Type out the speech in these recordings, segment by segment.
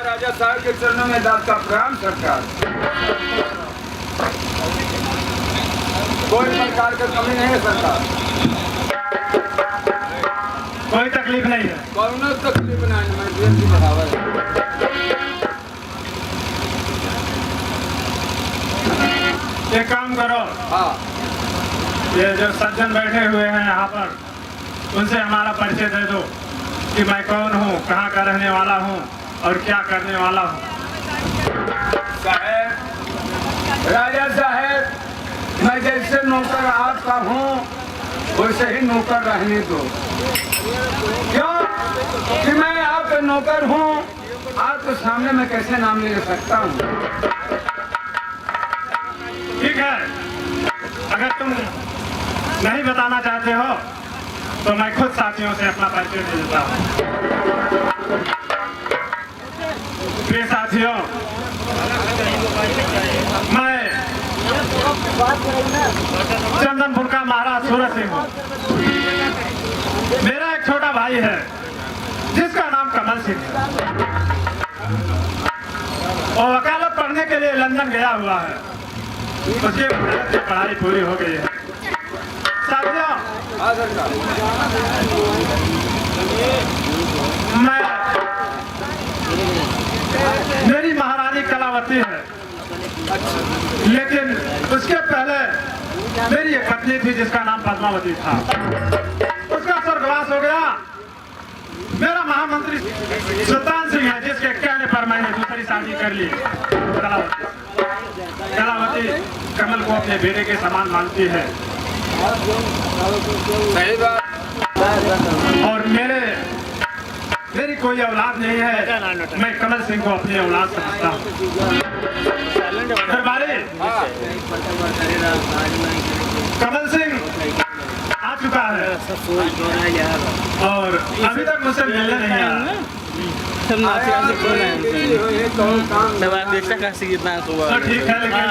राजा साहब के चरणों में दाद का प्रणाम सरकार। कोई प्रकार का कमी नहीं है सरकार, कोई तकलीफ नहीं है। कोई तकलीफ नहीं, मैं जीवन की बराबर है। एक काम करो, हाँ, ये जो सज्जन बैठे हुए हैं यहाँ पर, उनसे हमारा परिचय दे दो कि मैं कौन हूँ, कहाँ का रहने वाला हूँ और क्या करने वाला हूँ। साहब, राजा साहब, मैं जैसे नौकर आपका हूँ वैसे ही नौकर रहने दो। क्यों कि मैं आपका नौकर हूँ, आपके सामने मैं कैसे नाम ले सकता हूँ। ठीक है, अगर तुम नहीं बताना चाहते हो तो मैं खुद साथियों से अपना परिचय दे देता हूँ। प्रिय साथियों, मैं चंदनपुर का महाराज सूरज सिंह हूँ। मेरा एक छोटा भाई है जिसका नाम कमल सिंह है। और वकालत पढ़ने के लिए लंदन गया हुआ है। उसकी पढ़ाई पूरी हो गई है। साथियों, मेरी महारानी कलावती है, लेकिन उसके पहले मेरी एक पत्नी थी जिसका नाम पद्मावती था। उसका स्वर्गवास हो गया। मेरा महामंत्री सुल्तान सिंह है जिसके कहने पर मैंने दूसरी शादी कर ली कलावती। कलावती कमल को अपने बेटे के समान मानती है। सही बात। और मेरी कोई औलाद नहीं है, मैं कमल सिंह को अपनी औलाद समझता हूँ। दरबारी, कमल सिंह आ चुका है और अभी तक मुझसे मिलने नहीं आया। सब कितना तो ठीक है, लेकिन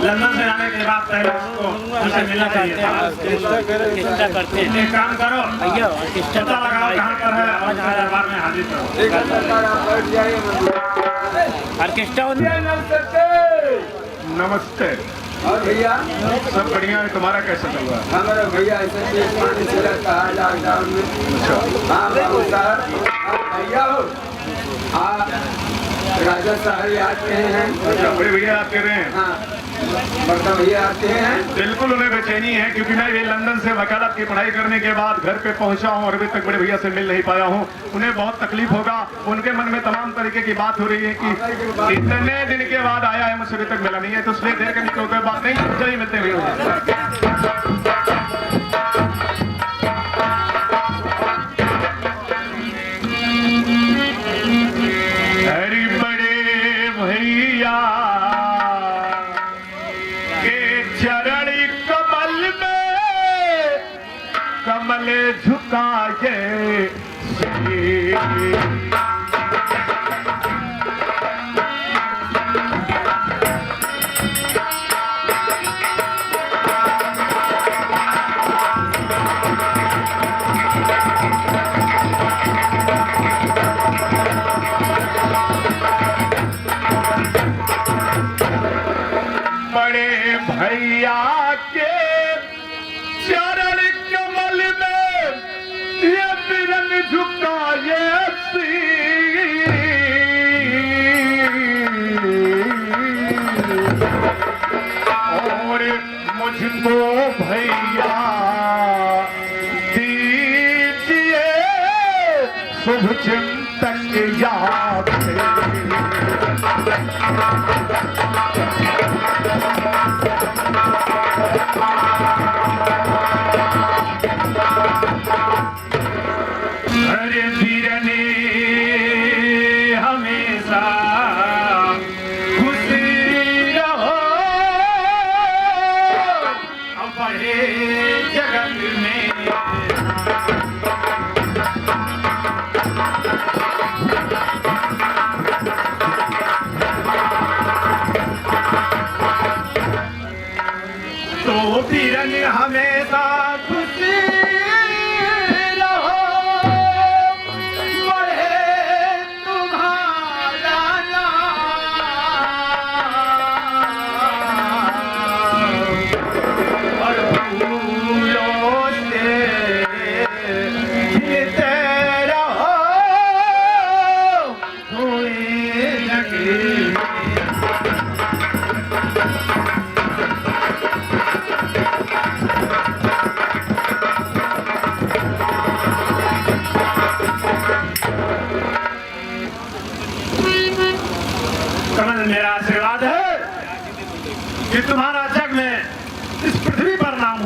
लंदन से आने के बाद पहले उसको मुझसे मिलना चाहिए था। करते हैं। एक काम करो, पता लगाओ कहाँ पर है और उसके दरबार में हाजिर करो। एक सरकार आप बैठ जाइए। ऑर्केस्ट्रा नमस्ते। और भैया सब बढ़िया है, तुम्हारा कैसा चल रहा है? हमारा भैया ऐसे पानी से रहता है लॉकडाउन में। हाँ बाबू साहब, भैया हो, आप राजा साहब आते हैं। अच्छा, बड़े भैया आप कह रहे हैं? हाँ, बड़का भैया आते हैं। बिल्कुल उन्हें बेचैनी है, क्योंकि मैं ये लंदन से वकालत की पढ़ाई करने के बाद घर पे पहुंचा हूं और अभी तक बड़े भैया से मिल नहीं पाया हूं। उन्हें बहुत तकलीफ होगा। उनके मन में तमाम तरीके की बात हो रही है कि इतने दिन के बाद आया है, मुझसे अभी तक मिला नहीं है, तो इसलिए देर करने की कोई बात नहीं। चलिए मिलते हुए। कमल झुकाए बड़े भैया के चरण कमल में ये बिरन झुकाए और मुझको भैया दीजिए शुभ चिंतन याद अरे धीरने हमेशा खुशी रहो, बड़े जगत में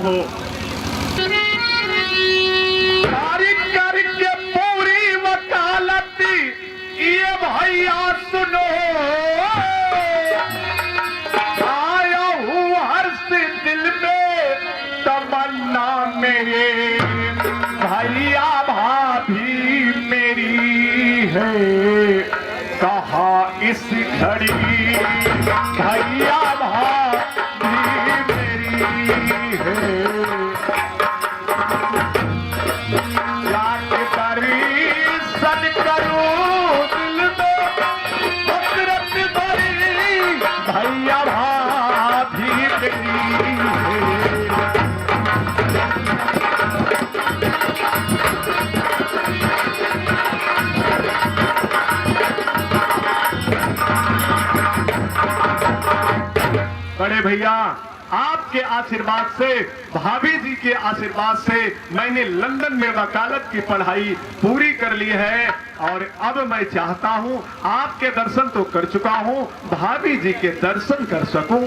हो। तारीख करके पूरी वकालत ये भैया सुनो, आया हूँ हर्ष दिल में तमन्ना मेरे, भैया भाभी मेरी है कहा इस घड़ी, भैया भाभी मेरी है जाके दर्शन करूं दिल में हसरत भरी, भैया भाभी मेरी है। बड़े भैया आपके आशीर्वाद से, भाभी जी के आशीर्वाद से मैंने लंदन में वकालत की पढ़ाई पूरी कर ली है और अब मैं चाहता हूं आपके दर्शन तो कर चुका हूं, भाभी जी के दर्शन कर सकूं।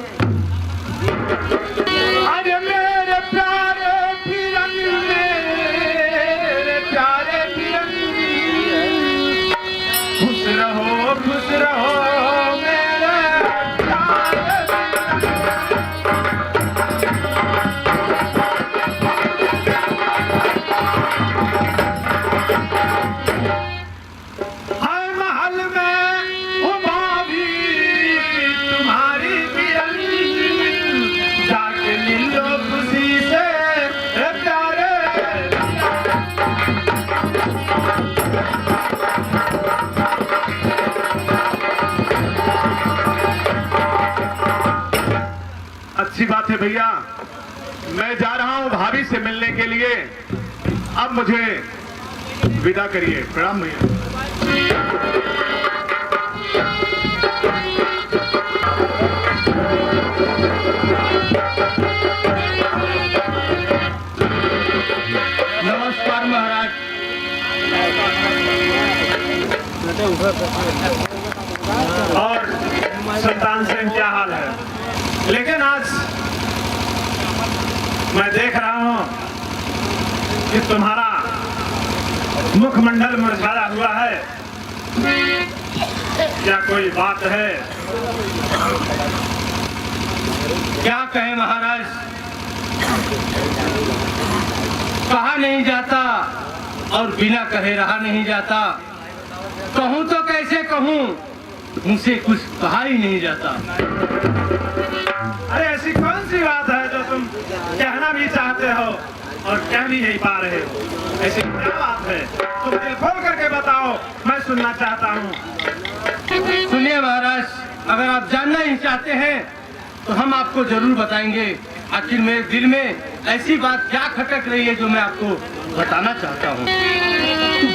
अरे मेरे प्यारे फिरंगी, मेरे प्यारे फिरंगी, खुश रहो मेरे प्यारे। हर महल में हो भाभी तुम्हारी फिरंगी, जाके मिलो खुशी से ए प्यारे। अच्छी बात है भैया, मैं जा रहा हूं भाभी से मिलने के लिए, अब मुझे विदा करिए। प्रणाम भैया। नमस्कार महाराज। और सुल्तान सिंह क्या हाल है? लेकिन आज मैं देख रहा हूं कि तुम्हारा मुखमंडल मुरझाया हुआ है, क्या कोई बात है? क्या कहें महाराज, कहा नहीं जाता और बिना कहे रहा नहीं जाता। कहूं तो कैसे कहूं, मुझसे कुछ कहा ही नहीं जाता। अरे ऐसी कौन सी बात है जो तुम कहना भी चाहते हो और कह भी नहीं पा रहे हो? ऐसी क्या बात है? तुम दिल खोल करके बताओ, मैं सुनना चाहता हूँ। सुनिए महाराज, अगर आप जानना ही चाहते हैं तो हम आपको जरूर बताएंगे। आखिर मेरे दिल में ऐसी बात क्या खटक रही है जो मैं आपको बताना चाहता हूँ।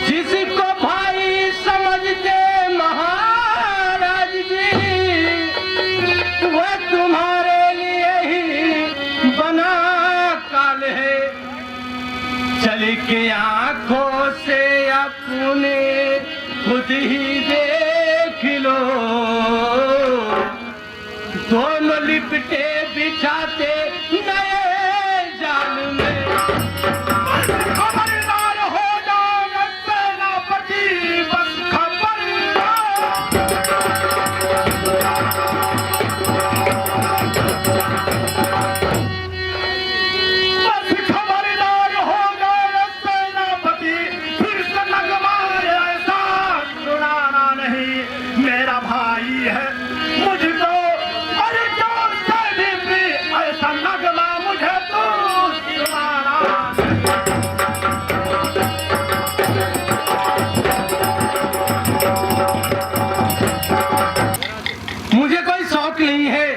जिसको भाई समझते महाराज जी, वह तुम्हारे लिए ही बना काल है। चल के आंखों से अपने खुद ही देख लो, दोनों लिपटे बिछाते नए जाल में। खबरदार हो जाओ सेनापति, बस खबरदार। बस खबरदार हो जाओ सेनापति, फिर से नगमा ऐसा सुनाना नहीं। मेरा भाई है मुझको अरे जोर से भी ऐसा नगमा मुझे तो सुनाना। मुझे कोई शौक नहीं है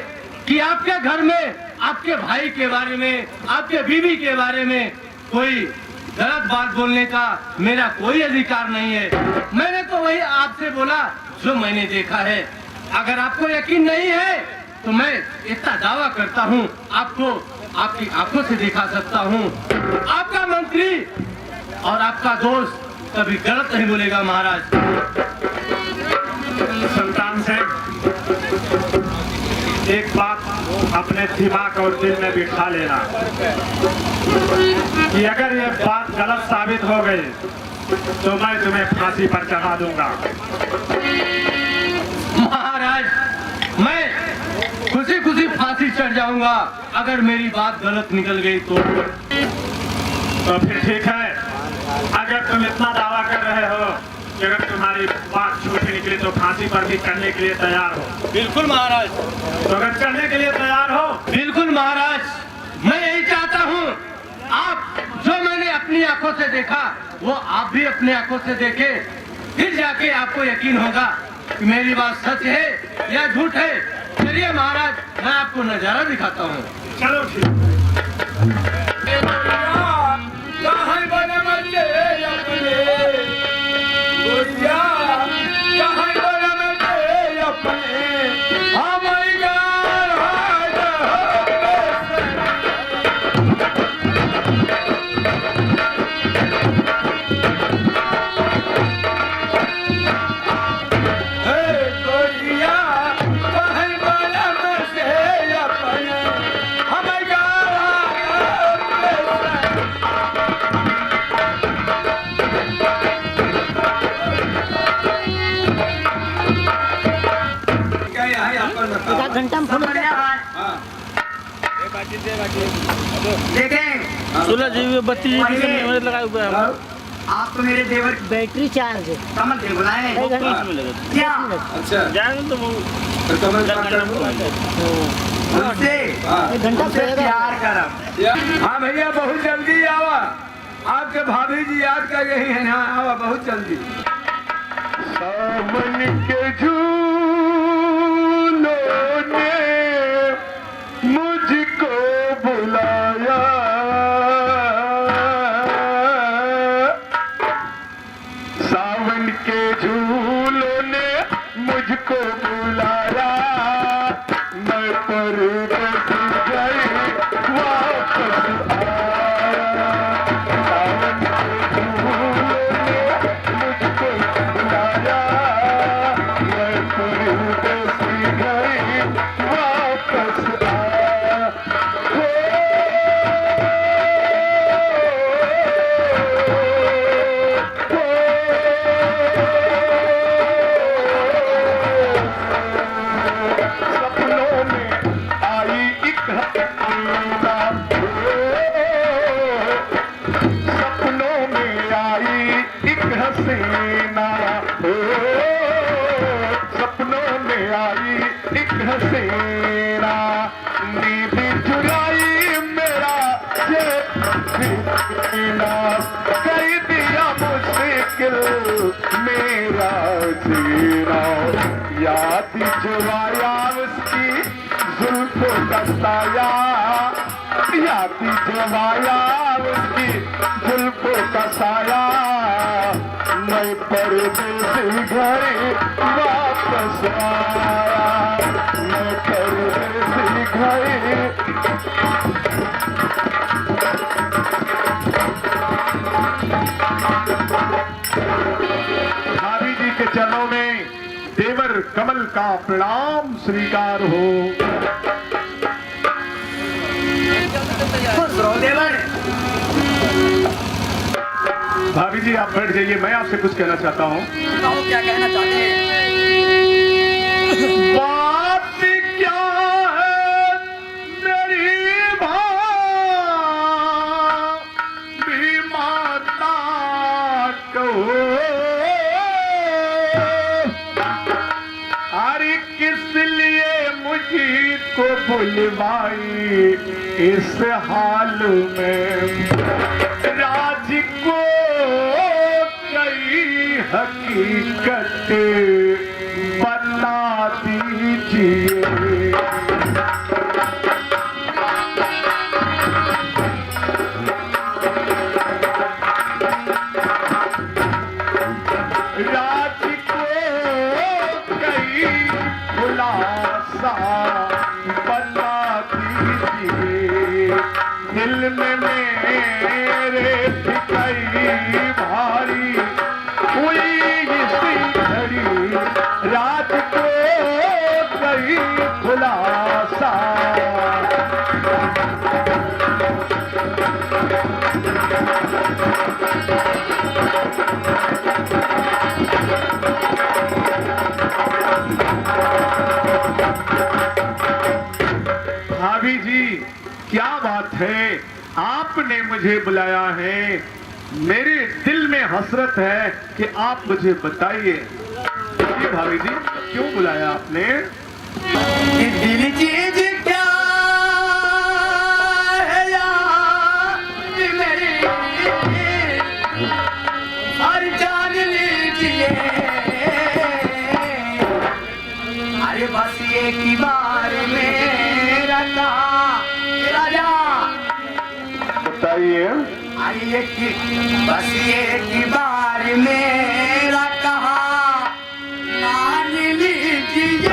कि आपके घर में आपके भाई के बारे में, आपके बीवी के बारे में कोई गलत बात बोलने का मेरा कोई अधिकार नहीं है। मैंने तो वही आपसे बोला जो मैंने देखा है। अगर आपको यकीन नहीं है तो मैं इतना दावा करता हूँ, आपको आपकी आंखों से दिखा सकता हूँ। आपका मंत्री और आपका दोस्त कभी गलत नहीं बोलेगा महाराज। सुल्तान सिंह, एक बात अपने दिमाग और दिल में बिठा लेना कि अगर ये बात गलत साबित हो गई तो मैं तुम्हें फांसी पर चढ़ा दूंगा। महाराज, मैं खुशी खुशी फांसी चढ़ जाऊंगा अगर मेरी बात गलत निकल गई तो फिर ठीक है। अगर तुम इतना दावा कर रहे हो कि अगर तुम्हारी बात झूठी निकली तो फांसी पर भी चढ़ने के लिए तैयार हो। बिल्कुल महाराज। तो अगर चढ़ने के लिए तैयार हो। बिल्कुल महाराज, मैं यही चाहता हूँ आप जो मैंने अपनी आंखों से देखा वो आप भी अपनी आंखों से देखें, फिर जाके आपको यकीन होगा कि मेरी बात सच है या झूठ है। चलिए महाराज, मैं आपको नजारा दिखाता हूँ। चलो ठीक। कहाँ बने मल्ले अपने गोरिया, कहाँ बने मल्ले अपने हम गोरिया, कहाँ बने मल्ले अपने हम घंटा में फोन देखें। 16 जीबी 32 जीबी का मेमोरी लगाया हुआ है। आप तो मेरे देवर बैटरी चार्ज है। कमल देव बुलाए क्या? अच्छा जाएंगे तो वो कमल उनसे घंटा प्यार करब। हाँ भैया, बहुत जल्दी आवा। आपके भाभी जी याद कर रही है ना, आवा बहुत जल्दी। सावन के झूलों ने मुझको बुलाया, सावन के झूलों ने मुझको बुलाया, मैं परदेस गई वापस आया। सावन के झूलों ने मुझको बुलाया, मैं परदेस गई वापस आया। सपनों में आई एक हसीना, सपनों में आई एक हसीना, सपनों में आई एक हसीना, नींद चुराई मेरा ये जीना, कर दिया मुश्किल मेरा जीना। याद जो आया उसकी जुल्फों का साया, याद जो आया उसकी जुल्फों का साया, मैं परदेसी घर वापस आया, मैं परदेसी घर। भाभी जी के चरणों में देवर कमल का प्रणाम स्वीकार हो। देवर भाभी जी आप बैठ जाइए, मैं आपसे कुछ कहना चाहता हूँ। बताओ क्या कहना चाहते हैं? बात क्या है मेरी भाभी माता कहो, अरे किस लिए मुझको बुलवाई इस हाल में, राज को कई हकीकत बता दीजिए। राज को कई खुलासा बता दीजिए, दिल में मेरे कई भारी हुई इसी घड़ी, रात को कई खुलासा मुझे बुलाया है? मेरे दिल में हसरत है कि आप मुझे बताइए भाभी जी, क्यों बुलाया आपने? दिल चीज क्या है यार मेरी, हर जान लीजिए, अरे बस एक ही बार मेरा राजा बताइए। अरे बस एक ही बार मेरा कहा मान लीजिए,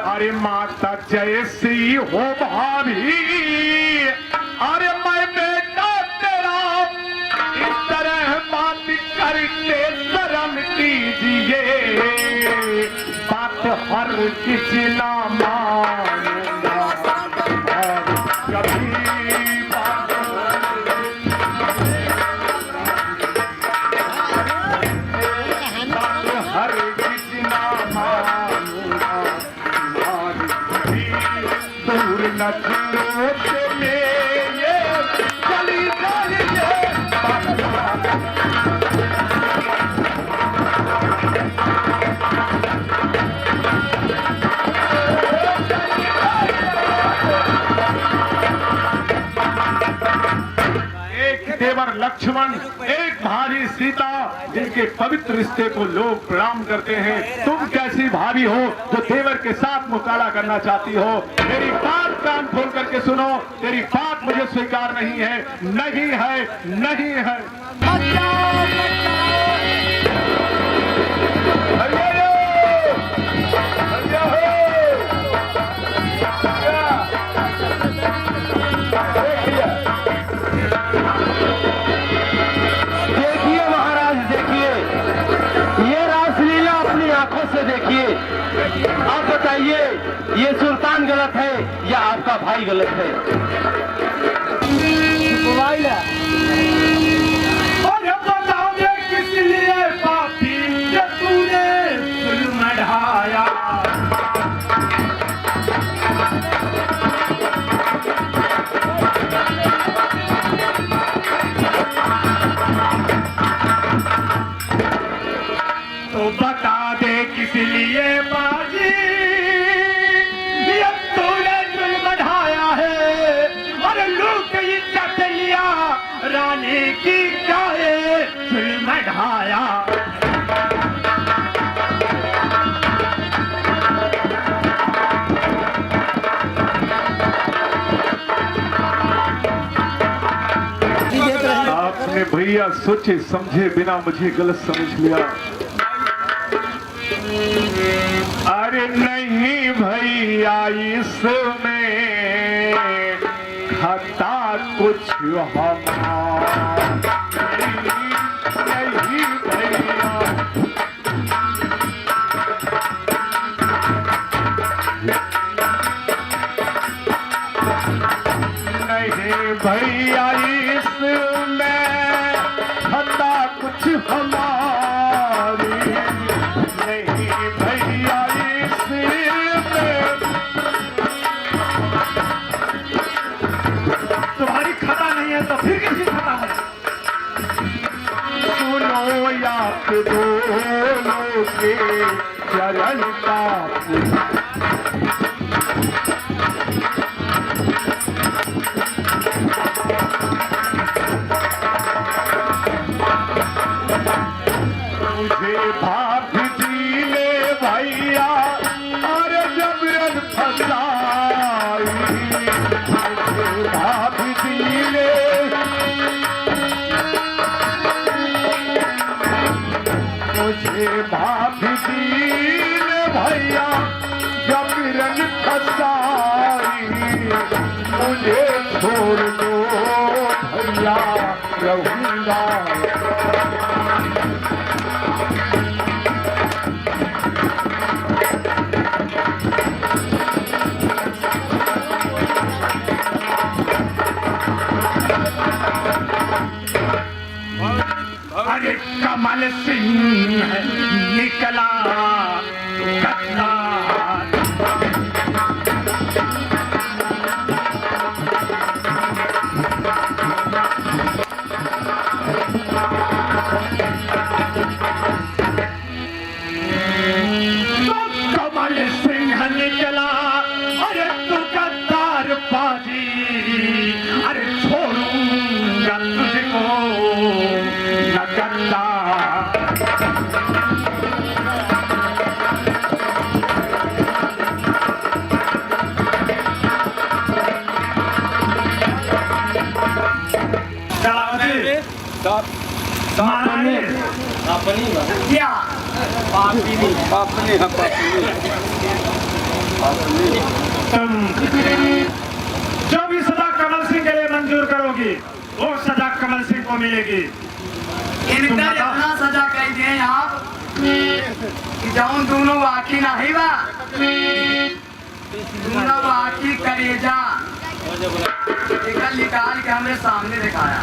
अरे माता जैसी हो भाभी, अरे मैं बेटा तेरा, इस तरह बात करके शर्म कीजिए, बात हर किसी ना मानूंगा, और कभी बात हर किसी ना मानूंगा, दूर न चलो मेरे, चली जाइए। एक देवर लक्ष्मण, एक भारी सीता, जिनके पवित्र रिश्ते को लोग प्रणाम करते हैं। तुम कैसी भाभी हो जो देवर के साथ मुकाबला करना चाहती हो? मेरी बात कान खोल करके सुनो, तेरी बात मुझे स्वीकार नहीं है, नहीं है, नहीं है। देखिए महाराज, देखिए ये रासलीला अपनी आंखों से देखिए। आप बताइए ये सुल्तान गलत है या आपका भाई गलत है? और हम बताओगे किस लिए पापी ये तूने जुल्म ढाया? तो बता दे किस लिए बाजी ये तूने जुल्म ढाया है? अरे की क्या ये फिल्म ढाया। आपने भैया सोचे समझे बिना मुझे गलत समझ लिया। अरे नहीं भैया इसमें खता कुछ हमारा नहीं भैया। नहीं भैया इसमें खता कुछ हमारी नहीं भैया इसमें तुम्हारी खता नहीं है तो फिर किसी खता है। सुनो याद दोनों के चरण का मुझे भाग जी ले भैया और जबरन फसाई। मुझे भाग जी ले मुझे भाग जी ले भैया जबरन फसाई। मुझे छोड़ दो भैया रहूंगा। अरे कमल सिंह निकला गद्दार। कमल सिंह निकला अरे तू गद्दार बाजी। अरे छोड़ूंगा तुझको न गद्दार। क्या पापनी है तुम जो भी सजा कमल सिंह के लिए मंजूर करोगी वो सजा कमल सिंह को मिलेगी। इनका इतना सजा कह दिए आप कि जाऊं दोनों वाकी नहीं बा दोनों वाकी करेजा निकल निकाल के हमें सामने दिखाया।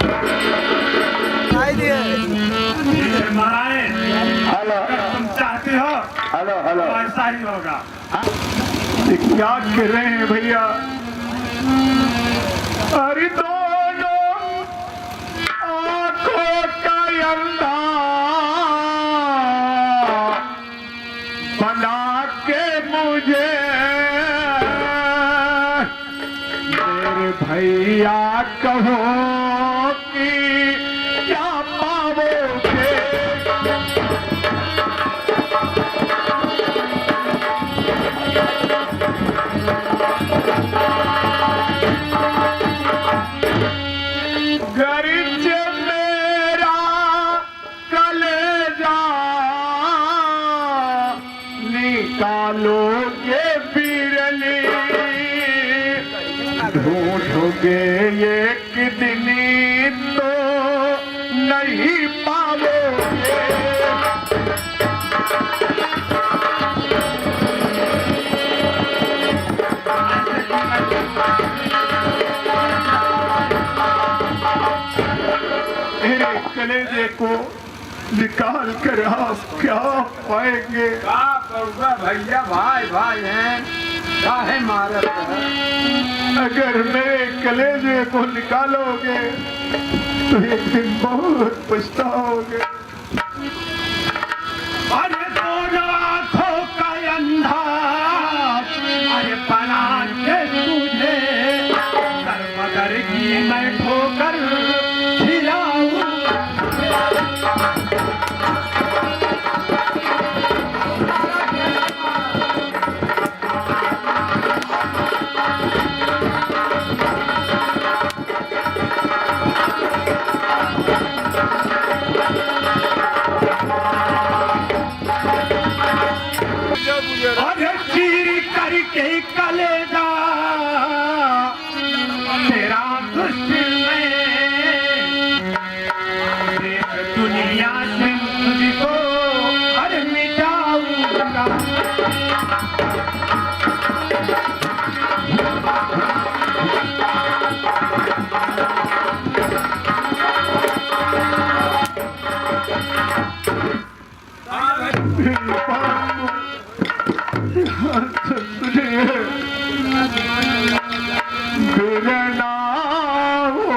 महाराज हेलो अगर तुम चाहते हो हेलो हेलो तो ऐसा ही होगा। ये क्या कर रहे हैं भैया। अरे दोनों आंखों का अंधा बना के मुझे मेरे भैया कहो कि क्या पाओगे। गरीब मेरा कलेजा निकालोगे बिरली ढूंढोगे एक दिन तो नहीं पाओगे। मेरे कलेजे को निकाल कर आप क्या पाएंगे। क्या करूँगा भैया भाई भाई हैं काहे मारत है। अगर मेरे कलेजे को निकालोगे तो एक दिन बहुत पछताओगे। अरे दोनों आंखों का अंधा अरे बना के तुझे मगर की मैं ठोकर खिलाऊं। दुनिया से तुझको हर मिटाऊंगा। बिरना हो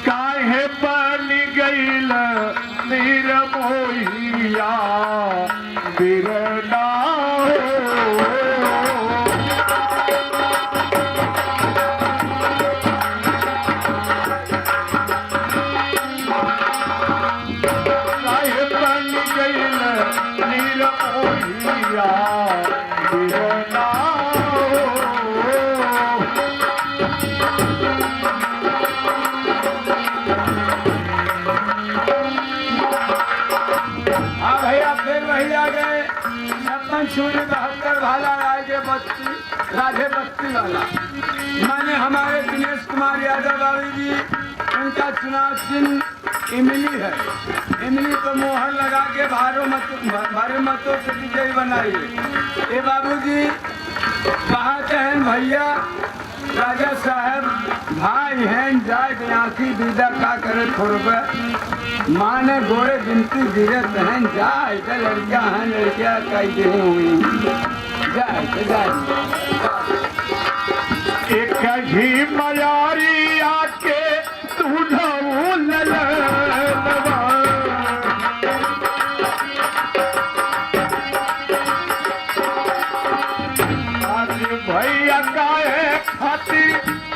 काहे बन गईल निर्मोहिया बिरना काहे बन गईल निर्मोहिया बिरना हाँ भैया फिर वही आ गए 5672 भाला राय के बस्ती राधे बस्ती वाला। मैंने हमारे दिनेश कुमार यादव बाबू जी उनका चुनाव चिन्ह इमली है। इमली को मोहर लगा के भारी मतों से विजयी बनाइए। ये बाबू जी कहते हैं भैया राजा साहब भाई हैं जाए आँखी दीदा का करे थोड़े माँ ने गोरे बिनती गिरे बहन जाए तो लड़कियाँ हैं लड़कियाँ कई हुई जाए जाए एक ही मयारी आके तुझऊ ललनवा आज भैया गाए खाती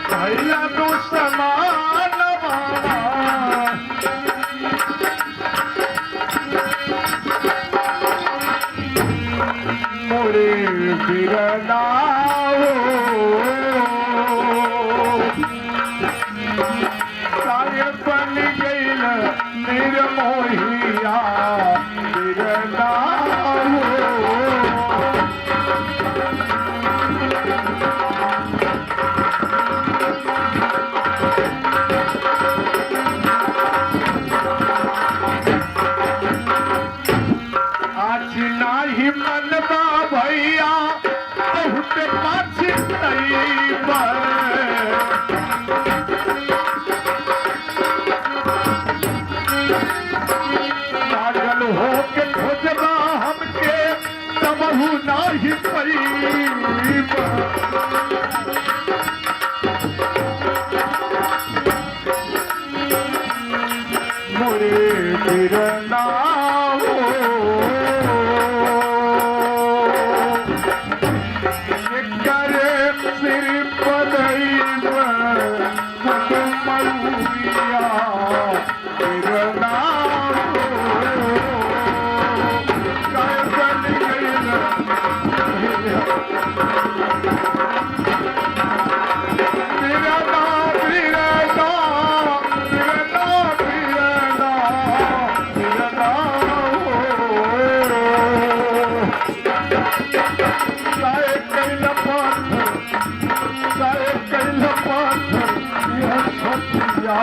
भैया तू समानवा मोरे बिरना काय बन गईल निर्मोहिया बिरना आज नाही मनवा भैया बहुत पछतई पर पागल हो के खोजबा हमके तबहू नाही पैबा मोरे बिरना करे सिर पदई मलुरिया बिरना काय बन गईल बिरना बिरना बिरना बिरना बिरना काय कैल पाथर यह सतिया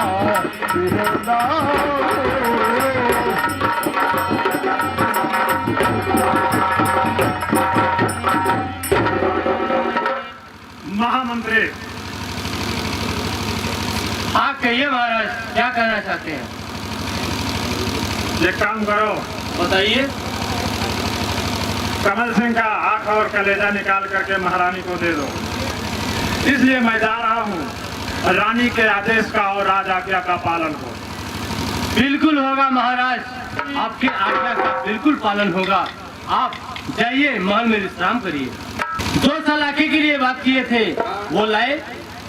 बिरना महामंत्री आप कहिए महाराज क्या करना चाहते हैं? एक काम करो, बताइए। कमल सिंह का आंख और कलेजा निकाल करके महारानी को दे दो। इसलिए मैं जा रहा हूँ रानी के आदेश का और राज आज्ञा का पालन हो। बिल्कुल होगा महाराज, आपकी आज्ञा का बिल्कुल पालन होगा। आप जाइए महल में विश्राम करिए। 2 सलाखे के लिए बात किए थे वो लाए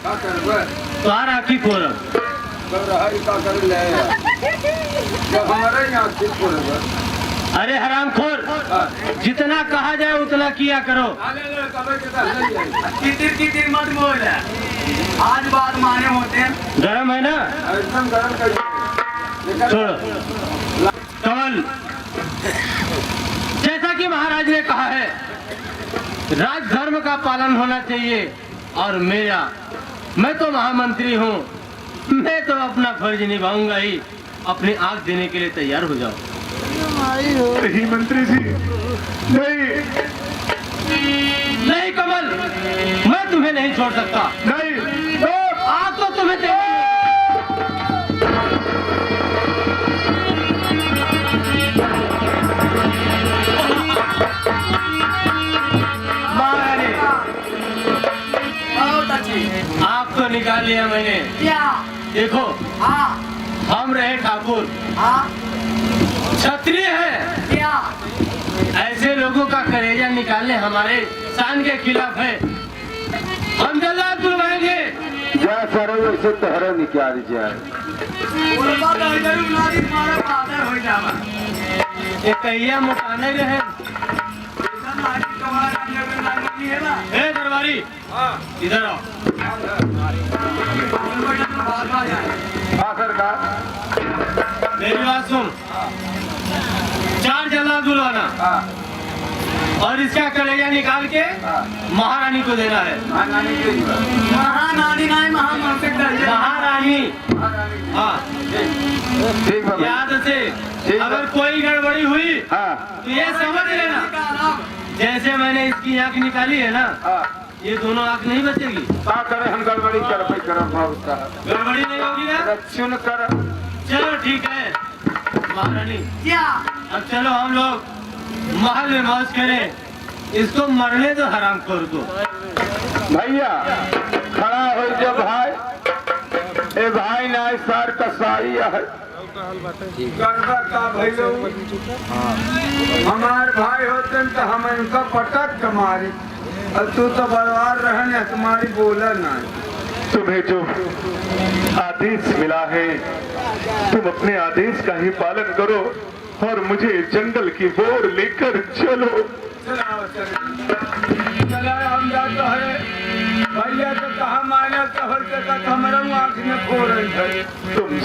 का करबे तो आ राखी खोरब। सब रहाई का कर ले जब हमारे यहाँ ठीक पड़ेगा। अरे हरामखोर, जितना कहा जाए उतना किया करो। कितिर कितिर मत बोल, आज बात माने होते हैं। गरम है ना? एकदम गरम कर छोड़ो। कमल, जैसा कि महाराज ने कहा है राज धर्म का पालन होना चाहिए और मैं तो महामंत्री हूँ, मैं तो अपना फर्ज निभाऊंगा ही। अपनी आंख देने के लिए तैयार हो जाओ। नहीं मंत्री जी, नहीं नहीं कमल, मैं तुम्हें नहीं छोड़ सकता। नहीं, आंख तो तुम्हें देनी है। महारानी, बहुत अच्छी। आंख तो निकाल लिया मैंने। क्या? देखो, हाँ हम रहे ठाकुर, हाँ क्षत्रिय है। क्या? ऐसे लोगों का कलेजा निकालने हमारे शान के खिलाफ है। हम जल्लाद बुलवाएंगे। जय सरो वैसे तहरा निकाल जाए। बोलबा तो इधर उनादी तुम्हारा फादर हो जावा। ये कहिया मुकाने रहे। ऐसा नारी तुम्हारा अंदर में नानी है ना? ए दरबारी, इधर आओ। बोलबा तो भागवा जाए। हाँ सरकार। मेरी बात सुन, 4 जल्लाद बुलवाना और इसका कलेजा निकाल के महारानी को देना है। महारानी के महानानी नहीं महामंत्री दर्जे। महारानी, हाँ, ठीक बाबा। याद से ठीक है। अगर कोई गड़बड़ी हुई हाँ तो ये समझ लेना, जैसे मैंने इसकी आंख निकाली है ना, हाँ ये दोनों आंख नहीं बचेगी। का करे हम गड़बड़ी कर पे करब उसका गड़बड़ी नहीं होगी ना? रक्षण कर। चलो ठीक है महारानी, क्या? अब चलो हम लोग महल में मौज करें। इसको मरने दो हरामखोर को। भैया खड़ा हो जब भाई, ए भाई ना सार का साई है। करबा का भैया हमार भाई होते तो हम इनका पटक के मारे, और तू तो बर्बाद रहने तुम्हारी बोला ना। तुम्हें जो आदेश मिला है तुम अपने आदेश का ही पालन करो और मुझे जंगल की ओर लेकर चलो। चला हम जाता है भैया तो कहा माने तो हर जगह हमारा आँख में खो रही है। तुम